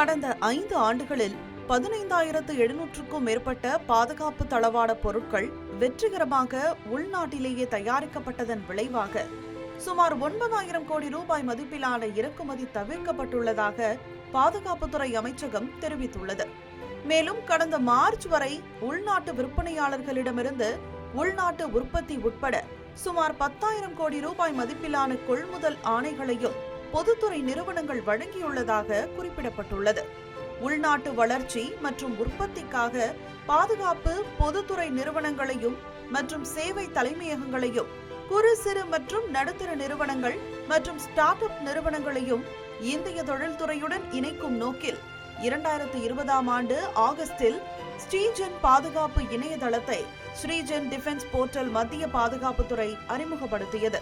கடந்த 5 ஆண்டுகளில் 15,700க்கும் மேற்பட்ட பாதுகாப்பு தளவாட பொருட்கள் வெற்றிகரமாக உள்நாட்டிலேயே தயாரிக்கப்பட்டதன் விளைவாக சுமார் 9,000 கோடி ரூபாய் மதிப்பிலான இறக்குமதி தவிர்க்கப்பட்டுள்ளதாக பாதுகாப்புத்துறை அமைச்சகம் தெரிவித்துள்ளது. மேலும் கடந்த மார்ச் வரை உள்நாட்டு விற்பனையாளர்களிடமிருந்து உள்நாட்டு உற்பத்தி உட்பட சுமார் 10,000 கோடி ரூபாய் மதிப்பிலான கொள்முதல் ஆணைகளையும் பொதுத்துறை நிறுவனங்கள் வழங்கியுள்ளதாக குறிப்பிடப்பட்டுள்ளது. உள்நாட்டு வளர்ச்சி மற்றும் உற்பத்திக்காக பாதுகாப்பு பொதுத்துறை நிறுவனங்களையும் மற்றும் சேவை தலைமையகங்களையும் குறு சிறு மற்றும் நடுத்தர நிறுவனங்கள் மற்றும் ஸ்டார்ட் அப் நிறுவனங்களையும் இந்திய தொழில்துறையுடன் இணைக்கும் நோக்கில் 2020ஆம் ஆண்டு ஆகஸ்டில் ஸ்ரீஜென் பாதுகாப்பு இணையதளத்தை ஸ்ரீஜென் டிஃபென்ஸ் போர்ட்டல் மத்திய பாதுகாப்புத்துறை அறிமுகப்படுத்தியது.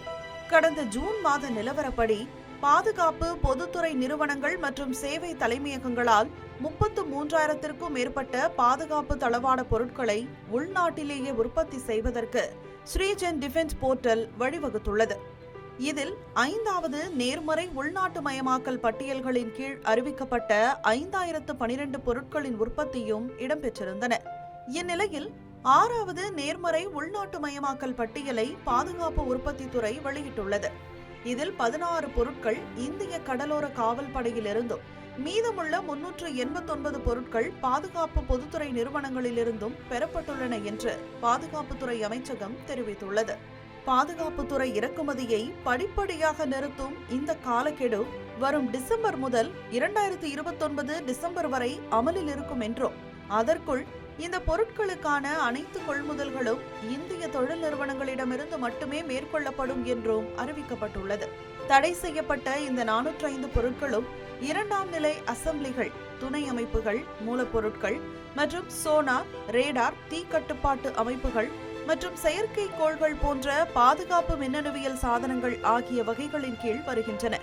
கடந்த ஜூன் மாத நிலவரப்படி பாதுகாப்பு பொதுத்துறை நிறுவனங்கள் மற்றும் சேவை தலைமையகங்களால் 33,000க்கும் மேற்பட்ட பாதுகாப்பு தளவாட பொருட்களை உள்நாட்டிலேயே உற்பத்தி செய்வதற்கு ஸ்ரீஜென் டிஃபென்ஸ் போர்ட்டல் வழிவகுத்துள்ளது. இதில் 5வது நேர்மறை உள்நாட்டு மயமாக்கல் பட்டியல்களின் கீழ் அறிவிக்கப்பட்ட 5,012 பொருட்களின் உற்பத்தியும் இடம்பெற்றிருந்தன. இந்நிலையில் 6வது நேர்மறை உள்நாட்டு மயமாக்கல் பட்டியலை பாதுகாப்பு உற்பத்தித்துறை வெளியிட்டுள்ளது. இதில் 16 பொருட்கள் இந்திய கடலோர காவல் படையிலிருந்தும் மீதமுள்ள 389 பொருட்கள் பாதுகாப்பு பொதுத்துறை நிறுவனங்களிலிருந்தும் பெறப்பட்டுள்ளன என்று பாதுகாப்புத்துறை அமைச்சகம் தெரிவித்துள்ளது. பாதுகாப்புத்துறை இறக்குமதியை படிப்படியாக நிறுத்தும் இந்த காலக்கெடு வரும் டிசம்பர் முதல் 2029 டிசம்பர் வரை அமலில் இருக்கும் என்றும் அதற்குள் இந்த பொருட்களுக்கான அனைத்து கொள்முதல்களும் இந்திய தொழில் நிறுவனங்களிடமிருந்து மட்டுமே மேற்கொள்ளப்படும் என்றும் அறிவிக்கப்பட்டுள்ளது. தடை செய்யப்பட்ட இந்த 405 பொருட்களும் 2ஆம் நிலை அசம்பிளிகள், துணை அமைப்புகள், மூலப்பொருட்கள் மற்றும் சோனார், ரேடார், தீ கட்டுப்பாட்டு அமைப்புகள் மற்றும் செயற்கைக்கோள்கள் போன்ற பாதுகாப்பு மின்னணுவியல் சாதனங்கள் ஆகிய வகைகளின் கீழ் வருகின்றன.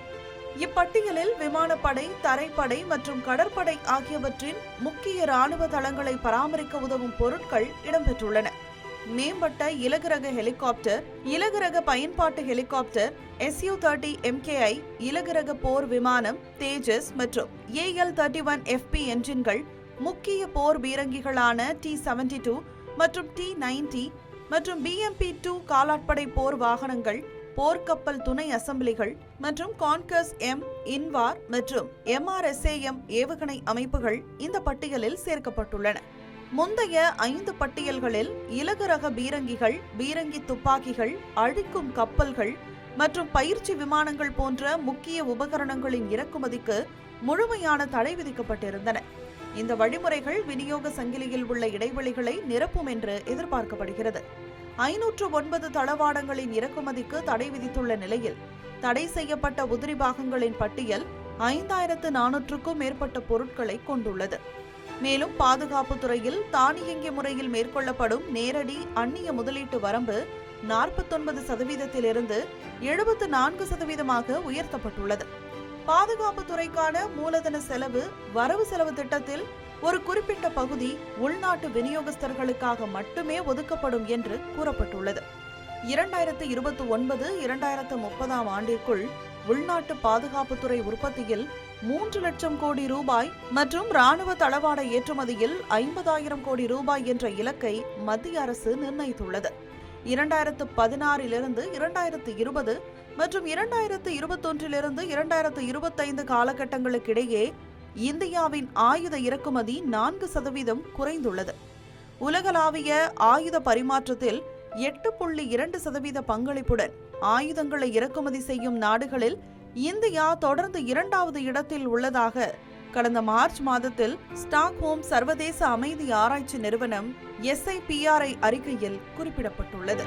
இப்பட்டியலில் விமானப்படை, தரைப்படை மற்றும் கடற்படை ஆகியவற்றின் முக்கிய ராணுவ தளங்களை பராமரிக்க உதவும் பொருட்கள் இடம்பெற்றுள்ளன. மேம்பட்ட இலகுரக ஹெலிகாப்டர், இலகுரக பயன்பாட்டு ஹெலிகாப்டர், Su-30 MKI, இலகுரக போர் விமானம், தேஜஸ் மற்றும் AL-31 FP என்ஜின்கள், முக்கிய போர் பீரங்கிகளான T-72 மற்றும் T-90 மற்றும் BMP-2 காலாட்படை போர் வாகனங்கள், போர்க்கப்பல் துணை அசம்பிளிகள் மற்றும் கான்கஸ் M, இன்வார் மற்றும் MRSAM ஏவுகணை அமைப்புகள் இந்த பட்டியலில் சேர்க்கப்பட்டுள்ளன. முந்தைய 5 பட்டியல்களில் இலகுரக பீரங்கிகள், பீரங்கி துப்பாக்கிகள், அழிக்கும் கப்பல்கள் மற்றும் பயிற்சி விமானங்கள் போன்ற முக்கிய உபகரணங்களின் இறக்குமதிக்கு முழுமையான தடை விதிக்கப்பட்டிருந்தன. இந்த வழிமுறைகள் விநியோக சங்கிலியில் உள்ள இடைவெளிகளை நிரப்பும் என்று எதிர்பார்க்கப்படுகிறது. 509 தளவாடங்களின் இறக்குமதிக்கு தடை விதித்துள்ள நிலையில் தடை செய்யப்பட்ட உதிரி பாகங்களின் பட்டியல் 5,400க்கும் மேற்பட்ட பொருட்களை கொண்டுள்ளது. மேலும் பாதுகாப்பு துறையில் தானியங்கி முறையில் மேற்கொள்ளப்படும் நேரடி அந்நிய முதலீட்டு வரம்பு 49%இலிருந்து 74%ஆக உயர்த்தப்பட்டுள்ளது. பாதுகாப்பு துறைக்கான மூலதன செலவு வரவு செலவு திட்டத்தில் ஒரு குறிப்பிட்ட பகுதி உள்நாட்டு விநியோகஸ்தர்களுக்காக மட்டுமே ஒதுக்கப்படும் என்று கூறப்பட்டுள்ளது. 2029-2030ஆம் ஆண்டிற்குள் உள்நாட்டு பாதுகாப்புத்துறை உற்பத்தியில் 3 லட்சம் கோடி ரூபாய் மற்றும் ராணுவ தளவாட ஏற்றுமதியில் 50,000 கோடி ரூபாய் என்ற இலக்கை மத்திய அரசு நிர்ணயித்துள்ளது. 2016 2020 மற்றும் 2021 2025 காலகட்டங்களுக்கிடையே இந்தியாவின் ஆயுத இறக்குமதி 4% குறைந்துள்ளது. உலகளாவிய ஆயுத பரிமாற்றத்தில் 8.2% பங்களிப்புடன் ஆயுதங்களை இறக்குமதி செய்யும் நாடுகளில் இந்தியா தொடர்ந்து 2வது இடத்தில் உள்ளதாக கடந்த மார்ச் மாதத்தில் ஸ்டாக்ஹோம் சர்வதேச அமைதி ஆராய்ச்சி நிறுவனம் SIPRI அறிக்கையில் குறிப்பிடப்பட்டுள்ளது.